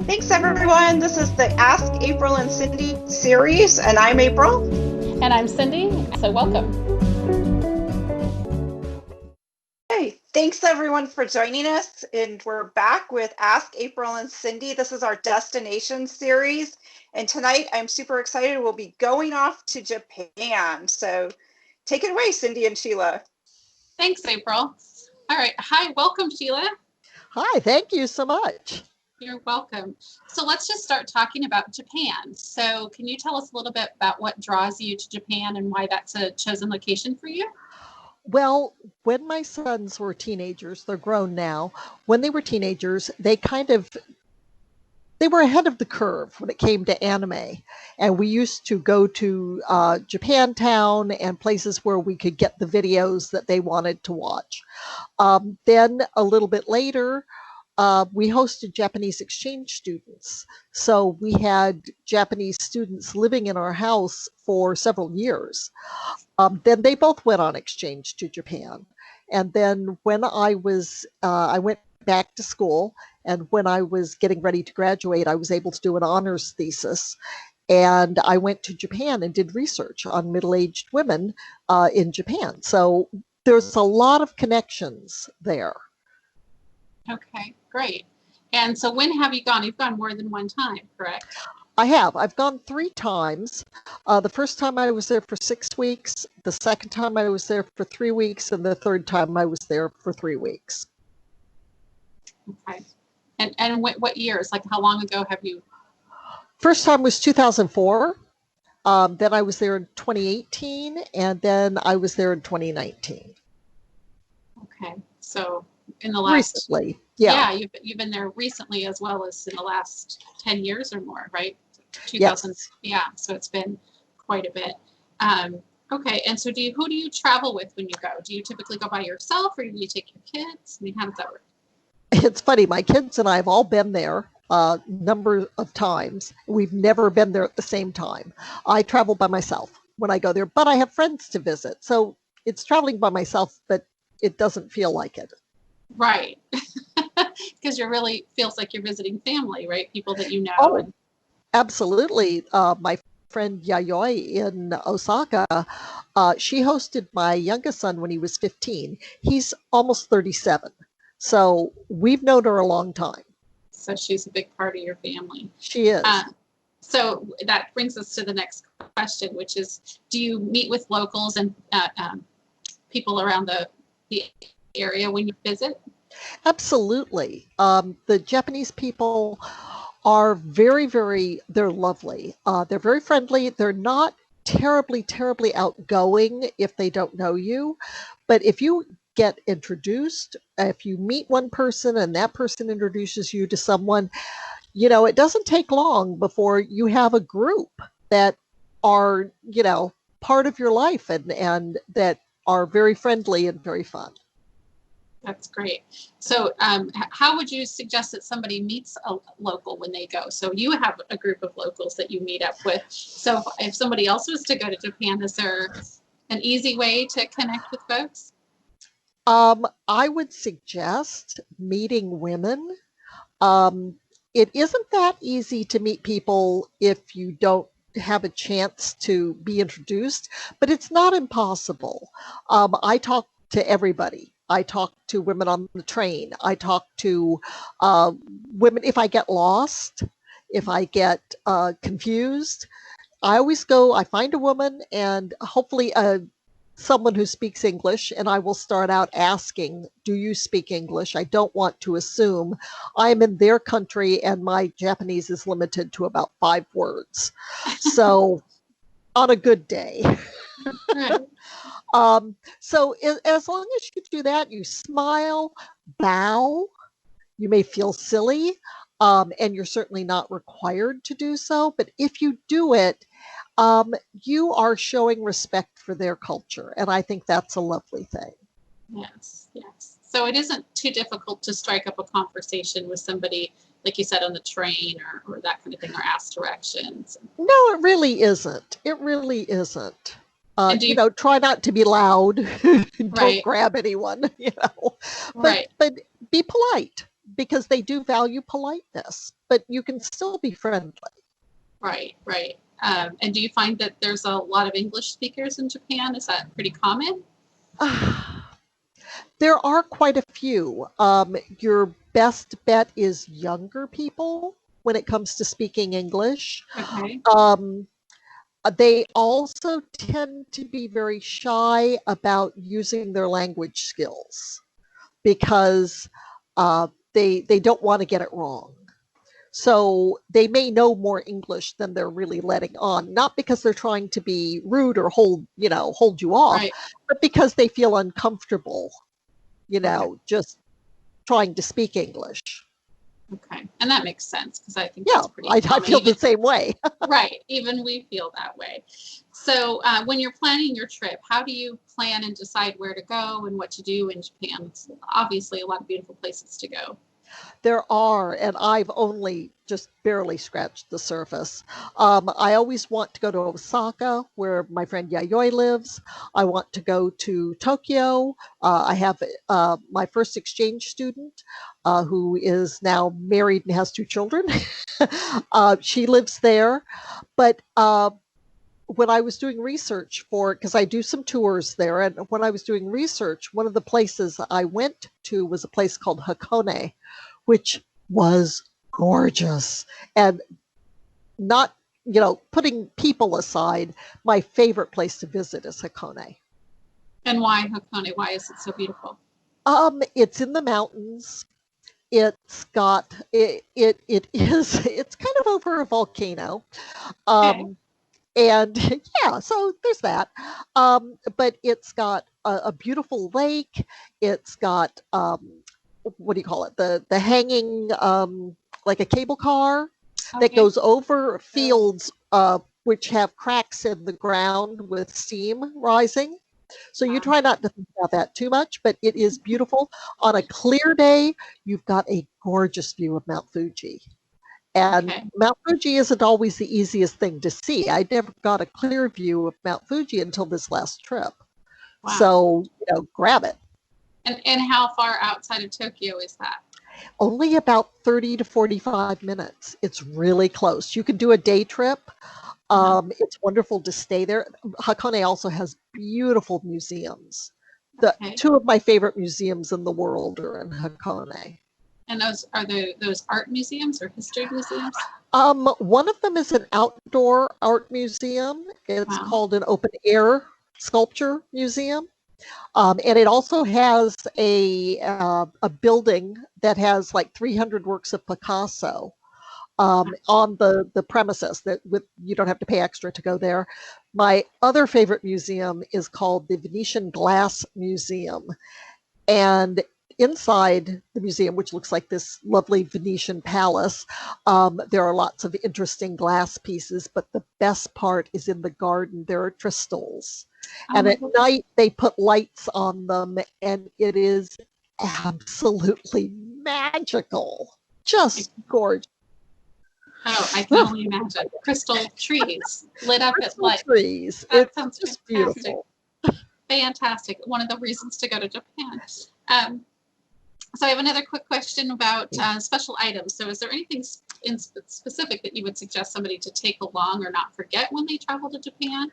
Thanks, everyone. This is the Ask April and Cindy series, and I'm April. And I'm Cindy, so welcome. Hey, thanks everyone for joining us, and we're back with Ask April and Cindy. This is our destination series, and tonight I'm super excited. We'll be going off to Japan. So take it away, Cindy and Sheila. Thanks, April. All right. Hi, welcome, Sheila. Hi, thank you so much. You're welcome. So let's just start talking about Japan. So can you tell us a little bit about what draws you to Japan and why that's a chosen location for you? Well, when my sons were teenagers, they're grown now. When they were teenagers, they were ahead of the curve when it came to anime. And we used to go to Japantown and places where we could get the videos that they wanted to watch. Then a little bit later, we hosted Japanese exchange students. So we had Japanese students living in our house for several years. Then they both went on exchange to Japan. And then when I went back to school, and when I was getting ready to graduate, I was able to do an honors thesis. And I went to Japan and did research on middle-aged women in Japan. So there's a lot of connections there. Okay, great. And so when have you gone? You've gone more than one time, correct? I have. I've gone 3 times. The first time I was there for 6 weeks. The second time I was there for 3 weeks. And the third time I was there for 3 weeks. Okay. And what years? Like how long ago have you? First time was 2004. Then I was there in 2018. And then I was there in 2019. Okay. So in the last recently, yeah, you've been there recently as well as in the last 10 years or more, right? 2000, yes. Yeah. So it's been quite a bit. Okay. And so who do you travel with when you go? Do you typically go by yourself, or do you take your kids? I mean, how does that work? It's funny. My kids and I have all been there a number of times. We've never been there at the same time. I travel by myself when I go there, but I have friends to visit. So it's traveling by myself, but it doesn't feel like it. Right. Because you really feels like you're visiting family, right? People that you know. Oh, absolutely. My friend Yayoi in Osaka, she hosted my youngest son when he was 15. He's almost 37. So we've known her a long time. So she's a big part of your family. She is. So that brings us to the next question, which is, do you meet with locals and people around the area when you visit? Absolutely. The Japanese people are they're lovely. They're very friendly. They're not terribly outgoing if they don't know you. But if you get introduced, if you meet one person and that person introduces you to someone, it doesn't take long before you have a group that are, part of your life and that are very friendly and very fun. That's great. So how would you suggest that somebody meets a local when they go? So you have a group of locals that you meet up with. So if somebody else was to go to Japan, is there an easy way to connect with folks? I would suggest meeting women. It isn't that easy to meet people if you don't have a chance to be introduced, but it's not impossible. I talk to everybody. I talk to women on the train. I talk to women if I get lost, if I get confused. I find a woman and hopefully someone who speaks English, and I will start out asking, do you speak English? I don't want to assume. I'm in their country and my Japanese is limited to about 5 words. So on a good day. So as long as you do that, you smile, bow, you may feel silly, and you're certainly not required to do so. But if you do it, you are showing respect for their culture. And I think that's a lovely thing. Yes, yes. So it isn't too difficult to strike up a conversation with somebody, like you said, on the train or that kind of thing, or ask directions. No, it really isn't. It really isn't. Try not to be loud. Don't Right. grab anyone, Right. But be polite. because they do value politeness, but you can still be friendly. Right, right. And do you find that there's a lot of English speakers in Japan? Is that pretty common? There are quite a few. Your best bet is younger people when it comes to speaking English. Okay. They also tend to be very shy about using their language skills because they don't want to get it wrong. So they may know more English than they're really letting on, not because they're trying to be rude or hold you off, Right. but because they feel uncomfortable, Okay. just trying to speak English. Okay. And that makes sense because I think Yeah, that's pretty I common. feel the same way. Right. Even we feel that way. So when you're planning your trip, how do you plan and decide where to go and what to do in Japan? It's obviously a lot of beautiful places to go. There are, and I've only just barely scratched the surface. I always want to go to Osaka, where my friend Yayoi lives. I want to go to Tokyo. I have my first exchange student who is now married and has 2 children. She lives there. But when I was doing research because I do some tours there, and when I was doing research, one of the places I went to was a place called Hakone, which was gorgeous. And not, putting people aside, my favorite place to visit is Hakone. And why Hakone? Why is it so beautiful? It's in the mountains. It's got it's kind of over a volcano. Okay. And yeah, so there's that. But it's got a beautiful lake. It's got what do you call it? The hanging like a cable car that Okay. goes over fields which have cracks in the ground with steam rising. So you try not to think about that too much, but it is beautiful. On a clear day, you've got a gorgeous view of Mount Fuji. And Okay. Mount Fuji isn't always the easiest thing to see. I never got a clear view of Mount Fuji until this last trip. Wow. So, grab it. And how far outside of Tokyo is that? Only about 30 to 45 minutes. It's really close. You can do a day trip. It's wonderful to stay there. Hakone also has beautiful museums. Okay. 2 of my favorite museums in the world are in Hakone. And those are those art museums or history museums? One of them is an outdoor art museum. It's Wow. called an open air sculpture museum. And it also has a building that has like 300 works of Picasso on the premises you don't have to pay extra to go there. My other favorite museum is called the Venetian Glass Museum. And inside the museum, which looks like this lovely Venetian palace, there are lots of interesting glass pieces, but the best part is in the garden. There are crystals. And at night, they put lights on them, and it is absolutely magical. Just gorgeous. Oh, I can only imagine. Crystal trees lit up at light. Trees. That It's sounds just fantastic. beautiful. Fantastic. One of the reasons to go to Japan. So I have another quick question about special items. So is there anything in specific that you would suggest somebody to take along or not forget when they travel to Japan?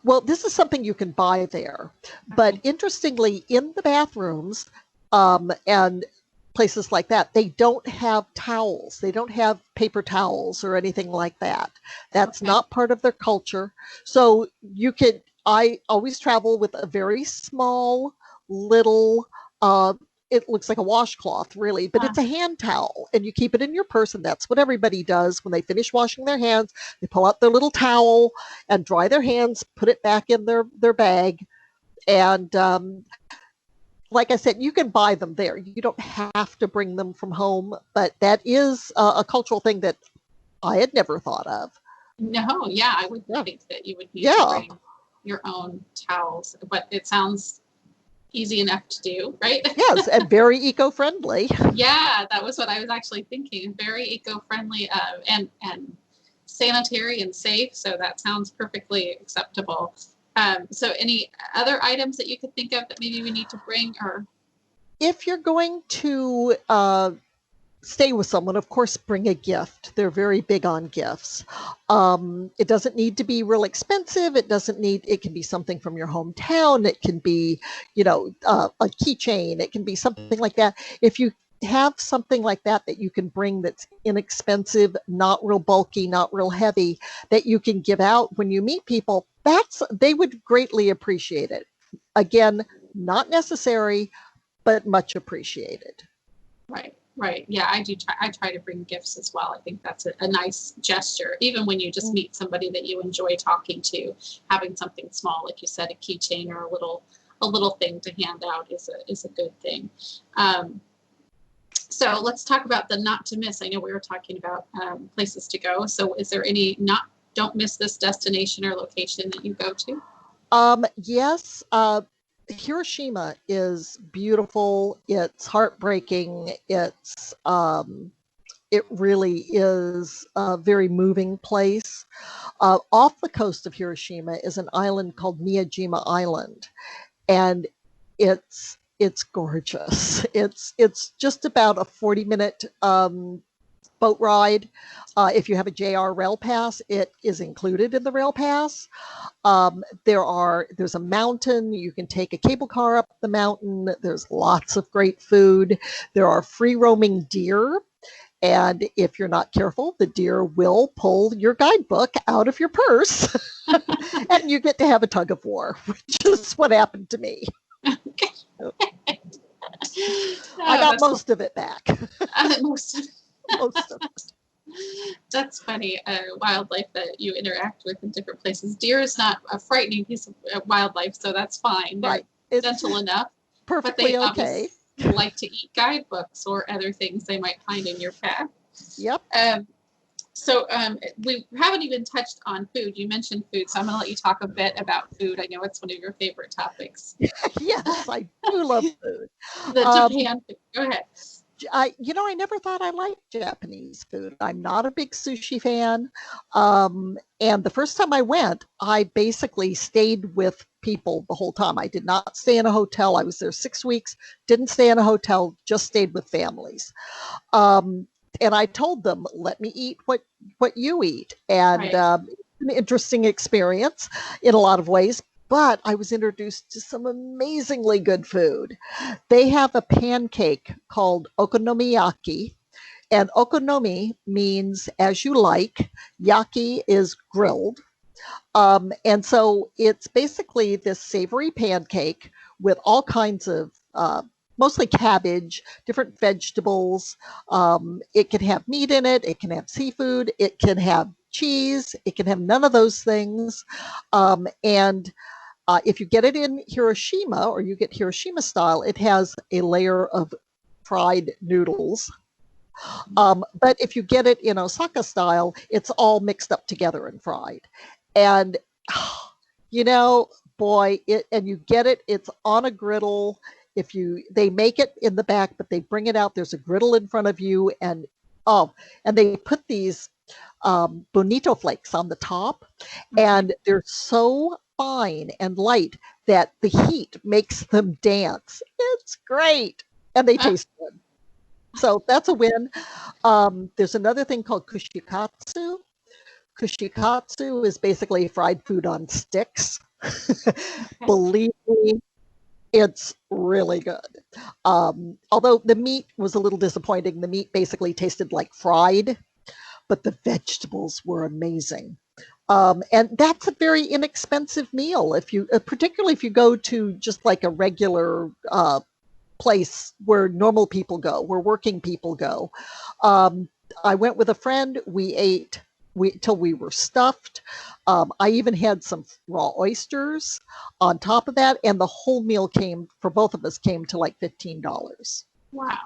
Well, this is something you can buy there. But interestingly, in the bathrooms and places like that, they don't have towels. They don't have paper towels or anything like that. That's not part of their culture. So I always travel with a very small little it looks like a washcloth, really, but it's a hand towel, and you keep it in your purse, and that's what everybody does when they finish washing their hands. They pull out their little towel and dry their hands, put it back in their bag, and like I said, you can buy them there. You don't have to bring them from home, but that is a cultural thing that I had never thought of. No, yeah, I would think that you would need to bring your own towels, but it sounds easy enough to do, right? Yes, and very eco-friendly. Yeah, that was what I was actually thinking. Very eco-friendly and sanitary and safe. So that sounds perfectly acceptable. So any other items that you could think of that maybe we need to bring? Or if you're going to stay with someone, of course, bring a gift. They're very big on gifts. It doesn't need to be real expensive. It can be something from your hometown. It can be, a keychain. It can be something like that. If you have something like that you can bring that's inexpensive, not real bulky, not real heavy, that you can give out when you meet people, they would greatly appreciate it. Again, not necessary, but much appreciated. Right. Right. Yeah, I do. I try to bring gifts as well. I think that's a nice gesture. Even when you just meet somebody that you enjoy talking to, having something small, like you said, a keychain or a little thing to hand out is a good thing. So let's talk about the not to miss. I know we were talking about places to go. So is there any don't miss this destination or location that you go to? Yes. Hiroshima is beautiful. It's heartbreaking. It really is a very moving place. Off the coast of Hiroshima is an island called Miyajima Island, and it's gorgeous. It's just about a 40-minute boat ride. If you have a JR Rail Pass, it is included in the Rail Pass. There's a mountain. You can take a cable car up the mountain. There's lots of great food. There are free roaming deer. And if you're not careful, the deer will pull your guidebook out of your purse and you get to have a tug of war, which is what happened to me. I got most of it back. Most of it. That's funny. Wildlife that you interact with in different places. Deer is not a frightening piece of wildlife, so that's fine. They're right. Gentle enough. Perfectly but they okay. Like to eat guidebooks or other things they might find in your path. Yep. So we haven't even touched on food. You mentioned food, so I'm going to let you talk a bit about food. I know it's one of your favorite topics. Yes, I do love food. The Japan food. Go ahead. I never thought I liked Japanese food. I'm not a big sushi fan. And the first time I went, I basically stayed with people the whole time. I did not stay in a hotel. I was there 6 weeks, didn't stay in a hotel, just stayed with families. And I told them, let me eat what you eat. And it's an interesting experience in a lot of ways. But I was introduced to some amazingly good food. They have a pancake called okonomiyaki, and okonomi means as you like. Yaki is grilled. And so it's basically this savory pancake with all kinds of mostly cabbage, different vegetables. It can have meat in it. It can have seafood. It can have cheese. It can have none of those things. And if you get it in Hiroshima, or you get Hiroshima style, it has a layer of fried noodles. But if you get it in Osaka style, it's all mixed up together and fried. And, boy, and you get it, it's on a griddle. They make it in the back, but they bring it out. There's a griddle in front of you, and they put these bonito flakes on the top, and they're so fine and light that the heat makes them dance. It's great, and they taste good. So that's a win. There's another thing called kushikatsu. Kushikatsu is basically fried food on sticks. Believe me, it's really good. Although the meat was a little disappointing. The meat basically tasted like fried, but the vegetables were amazing. And that's a very inexpensive meal. Particularly if you go to just like a regular place where normal people go, where working people go. I went with a friend. We ate till we were stuffed. I even had some raw oysters on top of that, and the whole meal for both of us came to like $15. Wow.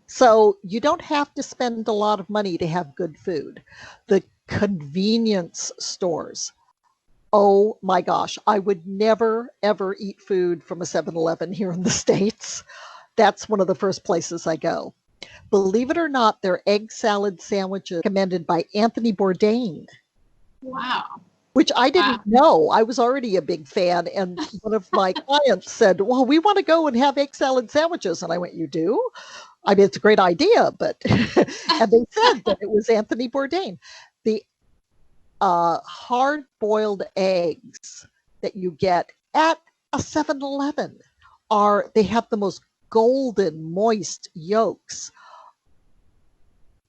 So you don't have to spend a lot of money to have good food. The convenience stores. Oh my gosh, I would never, ever eat food from a 7-Eleven here in the States. That's one of the first places I go. Believe it or not, their egg salad sandwiches recommended by Anthony Bourdain. Wow. Which I didn't know. I was already a big fan. And one of my clients said, well, we want to go and have egg salad sandwiches. And I went, you do? I mean, it's a great idea, but and they said that it was Anthony Bourdain. The hard-boiled eggs that you get at a 7-Eleven they have the most golden, moist yolks.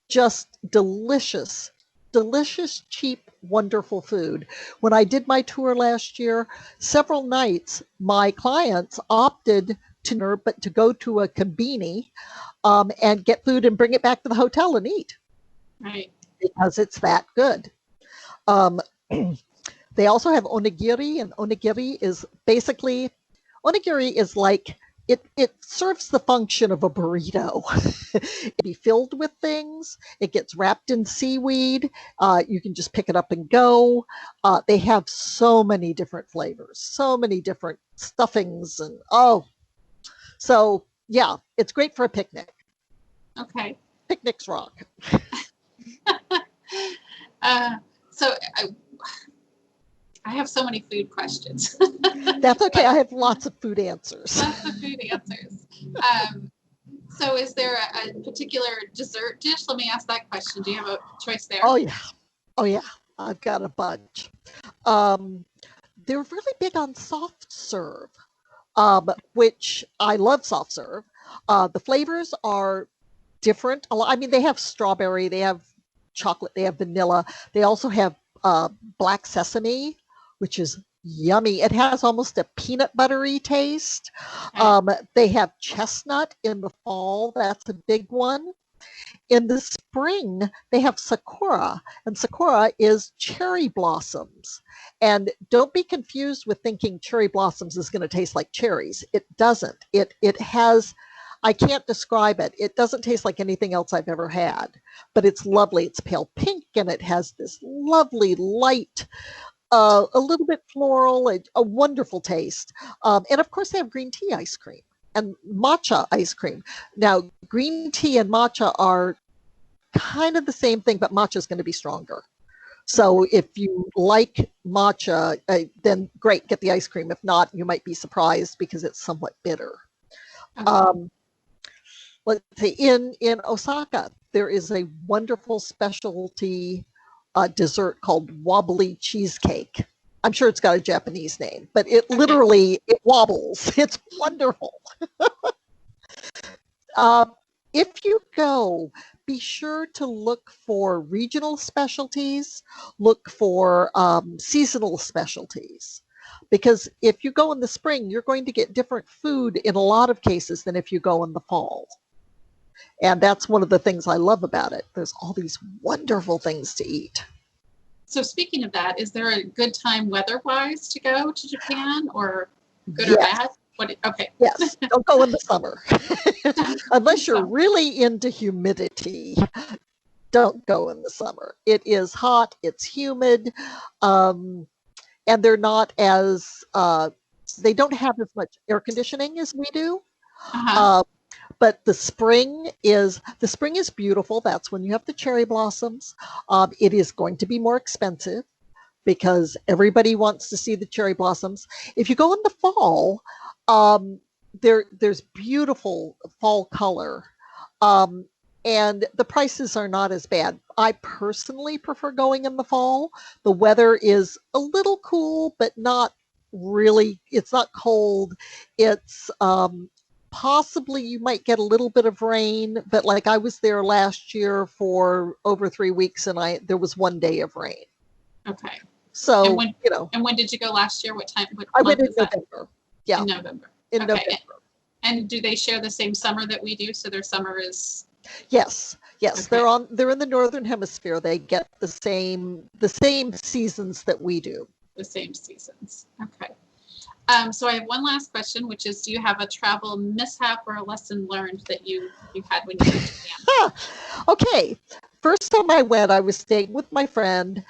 Just delicious, delicious, cheap, wonderful food. When I did my tour last year, several nights my clients opted to go to a conveni and get food and bring it back to the hotel and eat. Right. Because it's that good. They also have onigiri, and onigiri is like it serves the function of a burrito. It be filled with things. It gets wrapped in seaweed. You can just pick it up and go. They have so many different flavors, so many different stuffings, and so yeah, it's great for a picnic. Okay. Picnics rock. So I have so many food questions. That's okay. I have lots of food answers. Lots of food answers. So is there a particular dessert dish? Let me ask that question. Do you have a choice there? Oh yeah. I've got a bunch. They're really big on soft serve, which I love soft serve. The flavors are different. I mean, they have strawberry, they have chocolate, they have vanilla. They also have black sesame, which is yummy. It has almost a peanut buttery taste. Okay. They have chestnut in the fall. That's a big one. In the spring, they have sakura, and sakura is cherry blossoms. And don't be confused with thinking cherry blossoms is going to taste like cherries. It doesn't. It has, I can't describe it. It doesn't taste like anything else I've ever had, but it's lovely. It's pale pink, and it has this lovely light, a little bit floral, a wonderful taste. And of course, they have green tea ice cream and matcha ice cream. Now, green tea and matcha are kind of the same thing, but matcha is going to be stronger. So if you like matcha, then great, get the ice cream. If not, you might be surprised because it's somewhat bitter. Okay. Let's see, in Osaka, there is a wonderful specialty dessert called wobbly cheesecake. I'm sure it's got a Japanese name, but it literally, it wobbles. It's wonderful. If you go, be sure to look for regional specialties, look for seasonal specialties. Because if you go in the spring, you're going to get different food in a lot of cases than if you go in the fall. And that's one of the things I love about it. There's all these wonderful things to eat. So speaking of that, is there a good time weather-wise to go to Japan, or good or bad? Okay. Yes, don't go in the summer. Unless you're really into humidity, don't go in the summer. It is hot, it's humid, and they're not as, they don't have as much air conditioning as we do. But the spring is beautiful. That's when you have the cherry blossoms. It is going to be more expensive because everybody wants to see the cherry blossoms. If you go in the fall, there's beautiful fall color, and the prices are not as bad. I personally prefer going in the fall. The weather is a little cool, but not really. It's not cold. It's possibly you might get a little bit of rain, but like I was there last year for over 3 weeks, and there was 1 day of rain. Okay. So and when did you go last year? What time? I went in November. Yeah. In November. In November. And do they share the same summer that we do? So their summer is. Yes. Okay. They're in the northern hemisphere. They get the same seasons that we do. The same seasons. Okay. So I have one last question, which is, do you have a travel mishap or a lesson learned that you had when you went to Japan? Okay. First time I went, I was staying with my friend,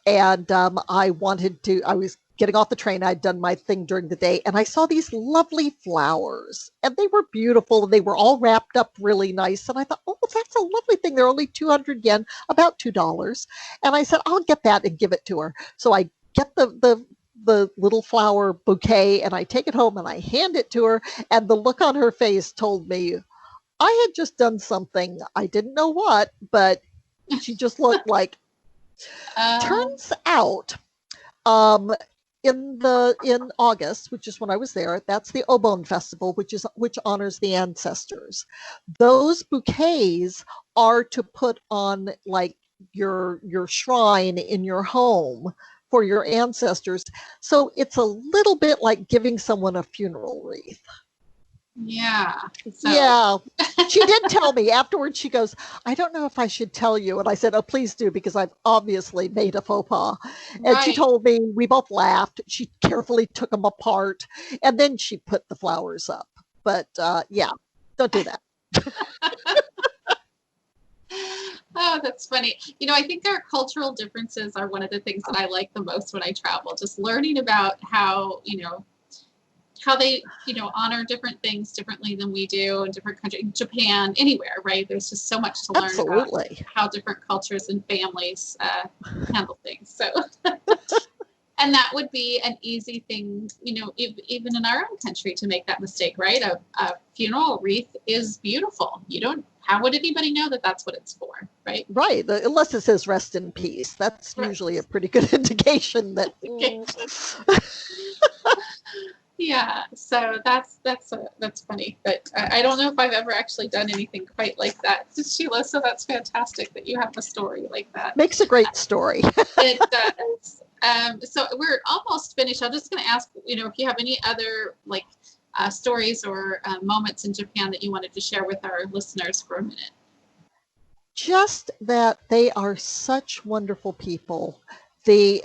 and I was getting off the train. I'd done my thing during the day, and I saw these lovely flowers, and they were beautiful, and they were all wrapped up really nice. And I thought, oh, that's a lovely thing. They're only 200 yen, about $2. And I said, I'll get that and give it to her. So I get the little flower bouquet, and I take it home and I hand it to her, and the look on her face told me, I had just done something, I didn't know what, but she just looked like, turns out, um, in August, which is when I was there, that's the Obon Festival, which honors the ancestors. Those bouquets are to put on like your shrine in your home for your ancestors. So it's a little bit like giving someone a funeral wreath. Yeah. So. Yeah. She did tell me afterwards, she goes, I don't know if I should tell you. And I said, oh, please do, because I've obviously made a faux pas. And Right. she told me, we both laughed. She carefully took them apart and then she put the flowers up. But yeah, don't do that. Oh, that's funny. You know, I think our cultural differences are one of the things that I like the most when I travel, just learning about how, how they, honor different things differently than we do in different countries, Japan, anywhere, right? There's just so much to learn Absolutely. about how different cultures and families handle things. So, and that would be an easy thing, even in our own country to make that mistake, right? A funeral wreath is beautiful. How would anybody know that that's what it's for, right? Right. Unless it says rest in peace. That's Right. usually a pretty good indication that. Yeah, so that's funny, but I don't know if I've ever actually done anything quite like that, Sheila. So that's fantastic that you have a story like that. Makes a great story. It does. So we're almost finished. I'm just going to ask, if you have any other stories or moments in Japan that you wanted to share with our listeners for a minute. Just that they are such wonderful people. They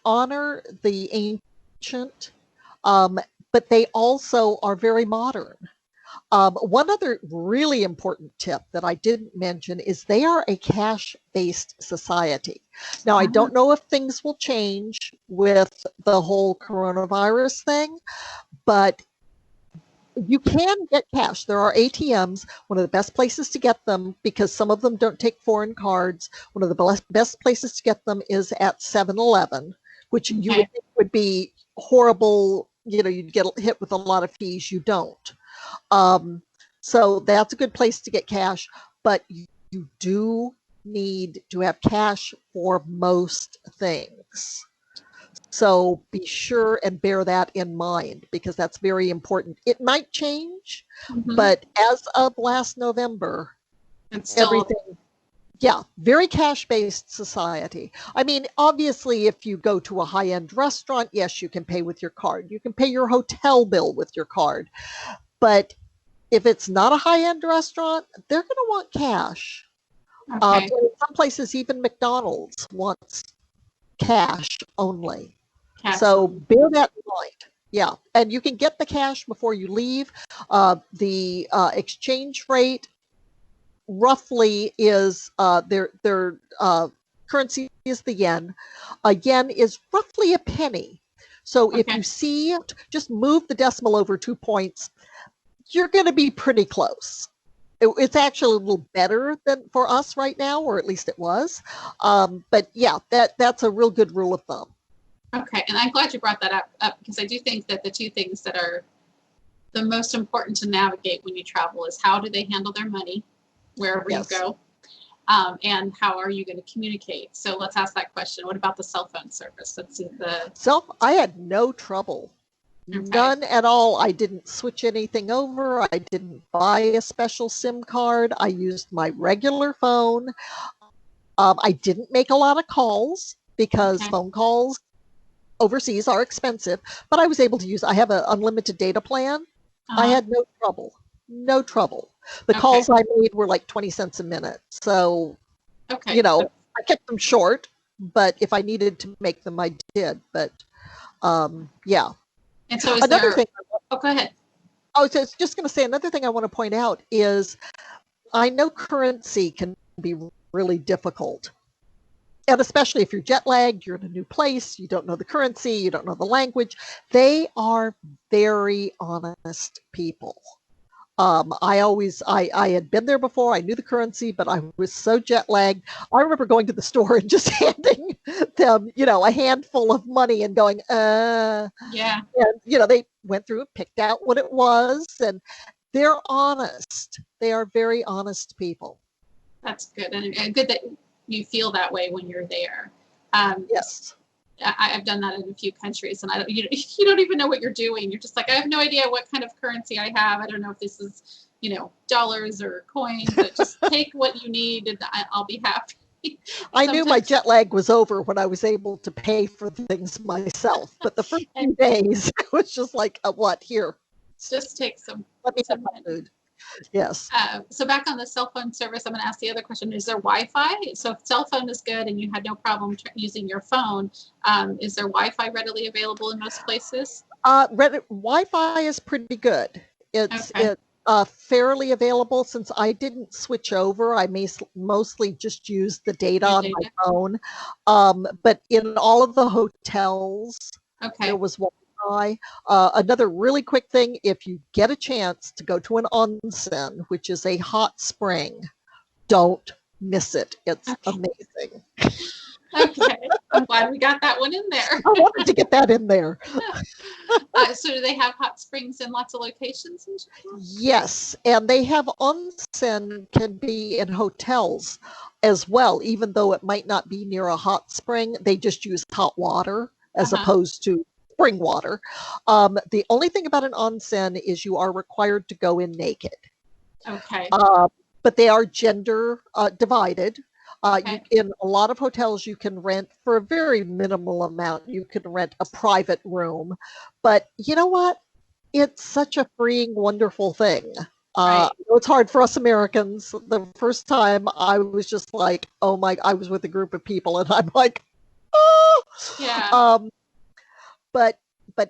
honor the ancient. But they also are very modern. One other really important tip that I didn't mention is they are a cash-based society. Now, I don't know if things will change with the whole coronavirus thing, but you can get cash. There are ATMs. One of the best places to get them, because some of them don't take foreign cards, one of the best places to get them is at 7-Eleven, which you would think would be horrible. You'd get hit with a lot of fees. You don't. So that's a good place to get cash, but you do need to have cash for most things. So be sure and bear that in mind, because that's very important. It might change, but as of last November, everything, very cash-based society. I mean, obviously, if you go to a high-end restaurant, yes, you can pay with your card. You can pay your hotel bill with your card. But if it's not a high-end restaurant, they're going to want cash. Okay. In some places, even McDonald's wants cash only. So bear that in mind. Yeah, and you can get the cash before you leave. The exchange rate roughly is their currency is the yen. A yen is roughly a penny. So if you see, just move the decimal over 2 points, you're going to be pretty close. It's actually a little better than for us right now, or at least it was. But yeah, that's a real good rule of thumb. Okay, and I'm glad you brought that up because I do think that the two things that are the most important to navigate when you travel is how do they handle their money wherever you go, and how are you going to communicate? So let's ask that question. What about the cell phone service? I had no trouble. None at all. I didn't switch anything over. I didn't buy a special SIM card. I used my regular phone. I didn't make a lot of calls because phone calls overseas are expensive, but I was able to I have an unlimited data plan. I had no trouble. The calls I made were like 20 cents a minute. So, I kept them short, but if I needed to make them, I did. But yeah. And so another thing. Oh, go ahead. I was just going to say, another thing I want to point out is I know currency can be really difficult. And especially if you're jet lagged, you're in a new place, you don't know the currency, you don't know the language. They are very honest people. I had been there before, I knew the currency, but I was so jet lagged. I remember going to the store and just handing them, a handful of money and going, Yeah. And, they went through and picked out what it was. And They're honest. They are very honest people. That's good, and good that you feel that way when you're there. Yes. I've done that in a few countries, and you don't even know what you're doing. You're just like, I have no idea what kind of currency I have. I don't know if this is, dollars or coins, but just take what you need and I'll be happy. I knew my jet lag was over when I was able to pay for things myself, but the first few days it was just like, what, here? Just take some. Let me have my food. Yes. So back on the cell phone service, I'm going to ask the other question. Is there Wi-Fi? So if cell phone is good and you had no problem using your phone, is there Wi-Fi readily available in most places? Wi-Fi is pretty good. It's fairly available. Since I didn't switch over, I mostly just used the data on my phone. But in all of the hotels, there was Wi-Fi. Another really quick thing, if you get a chance to go to an onsen, which is a hot spring, don't miss it. It's amazing. Okay, I'm glad we got that one in there. I wanted to get that in there. So do they have hot springs in lots of locations in Japan? Yes, and they have onsen can be in hotels as well, even though it might not be near a hot spring. They just use hot water as opposed to spring water. The only thing about an onsen is you are required to go in naked. Okay. But they are gender divided. In a lot of hotels, you can rent for a very minimal amount. You can rent a private room. But you know what? It's such a freeing, wonderful thing. It's hard for us Americans. The first time I was just like, oh my, I was with a group of people and I'm like, oh. Yeah. But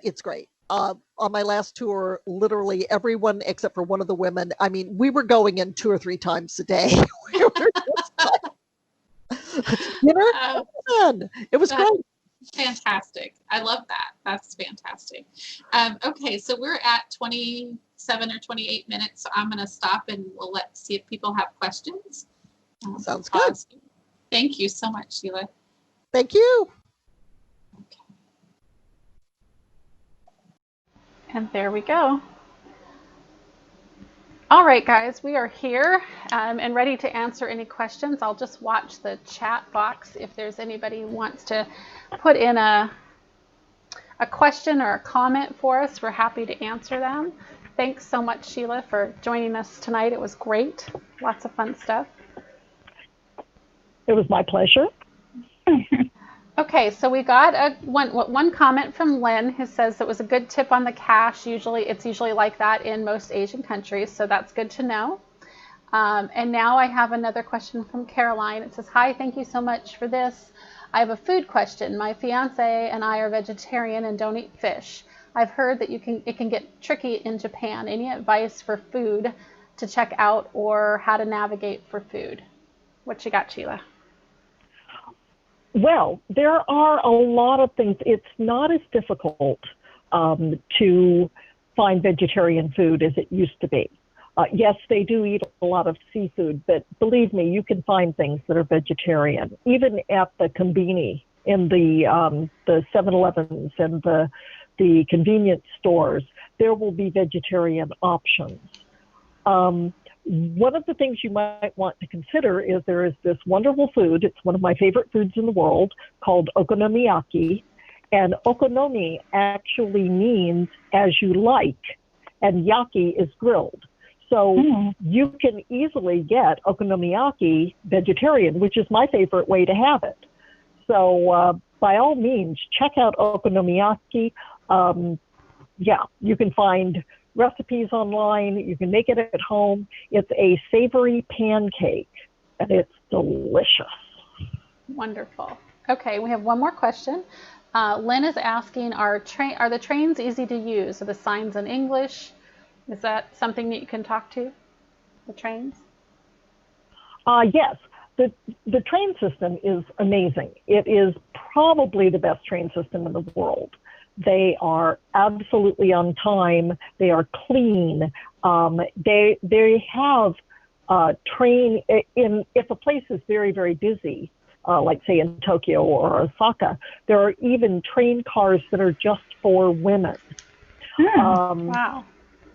it's great. On my last tour, literally everyone except for one of the women, I mean, we were going in 2 or 3 times a day. We were just like, it was great. Fantastic. I love that. That's fantastic. Okay, so we're at 27 or 28 minutes. So I'm going to stop and we'll see if people have questions. Sounds good. Thank you so much, Sheila. Thank you. Okay. And there we go. All right, guys, we are here and ready to answer any questions. I'll just watch the chat box. If there's anybody who wants to put in a question or a comment for us, we're happy to answer them. Thanks so much, Sheila, for joining us tonight. It was great. Lots of fun stuff. It was my pleasure. Okay, so we got one comment from Lynn who says it was a good tip on the cash. It's usually like that in most Asian countries, so that's good to know. And now I have another question from Caroline. It says, hi, thank you so much for this. I have a food question. My fiance and I are vegetarian and don't eat fish. I've heard that it can get tricky in Japan. Any advice for food to check out or how to navigate for food? What you got, Sheila? Well, there are a lot of things. It's not as difficult to find vegetarian food as it used to be. Yes, they do eat a lot of seafood, but believe me, you can find things that are vegetarian. Even at the konbini, in the 7-Elevens and the convenience stores, there will be vegetarian options. One of the things you might want to consider is there is this wonderful food. It's one of my favorite foods in the world called okonomiyaki. And okonomi actually means as you like, and yaki is grilled. So you can easily get okonomiyaki vegetarian, which is my favorite way to have it. So by all means, check out okonomiyaki. You can find recipes online. You can make it at home. It's a savory pancake, and it's delicious. Wonderful. Okay, we have one more question. Lynn is asking, are the trains easy to use? Are the signs in English? Is that something that you can talk to, the trains? Yes. The train system is amazing. It is probably the best train system in the world. They are absolutely on time. They are clean. They have train if a place is very, very busy, like say in Tokyo or Osaka, there are even train cars that are just for women. Wow.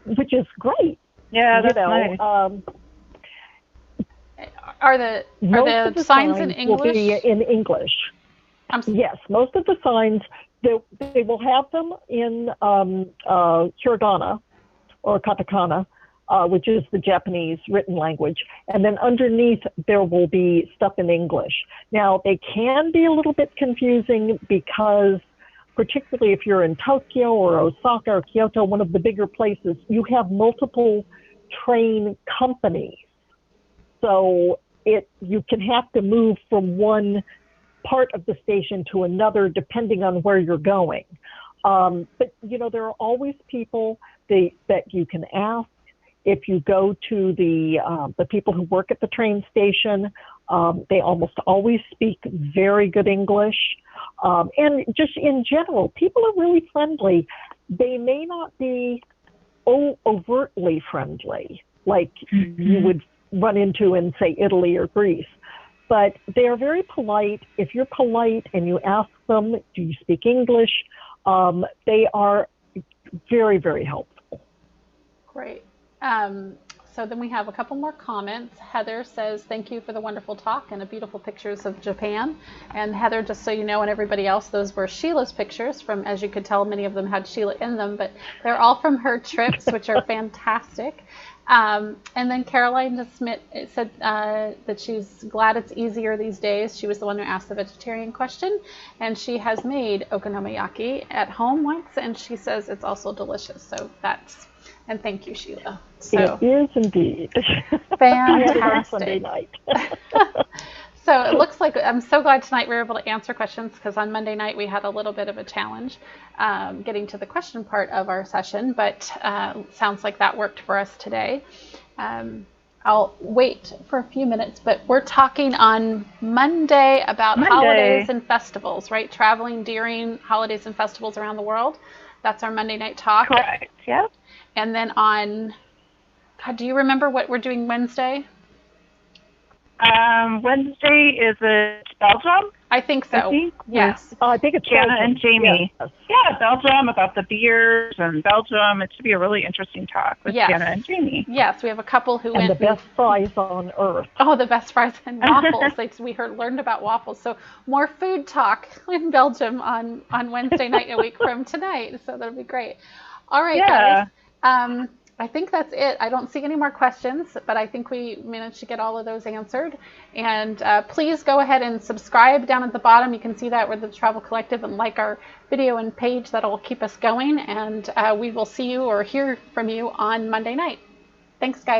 Which is great. Yeah, you that's know, nice. Are the most of signs in will be English? in English. Yes, most of the signs, they will have them in hiragana or katakana, which is the Japanese written language. And then underneath, there will be stuff in English. Now, they can be a little bit confusing because, particularly if you're in Tokyo or Osaka or Kyoto, one of the bigger places, you have multiple train companies. So you can have to move from one part of the station to another depending on where you're going. But, you know, there are always people that you can ask. If you go to the people who work at the train station, they almost always speak very good English. And just in general, people are really friendly. They may not be overtly friendly like you would run into in, say, Italy or Greece. But they are very polite. If you're polite and you ask them, do you speak English? They are very, very helpful. Great. So then we have a couple more comments. Heather says, thank you for the wonderful talk and the beautiful pictures of Japan. And Heather, just so you know, and everybody else, those were Sheila's pictures from, as you could tell, many of them had Sheila in them, but they're all from her trips, which are fantastic. And then Caroline Smith said that she's glad it's easier these days. She was the one who asked the vegetarian question, and she has made okonomiyaki at home once, and she says it's also delicious. So that's, and thank you, Sheila. So, it is indeed. Fantastic. I had it on Sunday night. So it looks like, I'm so glad tonight we were able to answer questions, because on Monday night we had a little bit of a challenge getting to the question part of our session, but sounds like that worked for us today. I'll wait for a few minutes, but we're talking on Monday about holidays and festivals, right? Traveling during holidays and festivals around the world. That's our Monday night talk. Correct, yeah. And then on, God, do you remember what we're doing Wednesday? Wednesday is it Belgium? I think so. Yes. I think it's Jana Belgium. and Jamie. Yes. Yeah, Belgium, about the beers and Belgium. It should be a really interesting talk with Jana and Jamie. Yes, we have a couple who and went. The best fries on earth. Oh, the best fries and waffles. We learned about waffles. So more food talk in Belgium on Wednesday night a week from tonight. So that'll be great. All right, guys. I think that's it. I don't see any more questions, but I think we managed to get all of those answered. And please go ahead and subscribe down at the bottom. You can see that with the Travel Collective, and like our video and page. That'll keep us going. And we will see you or hear from you on Monday night. Thanks, guys.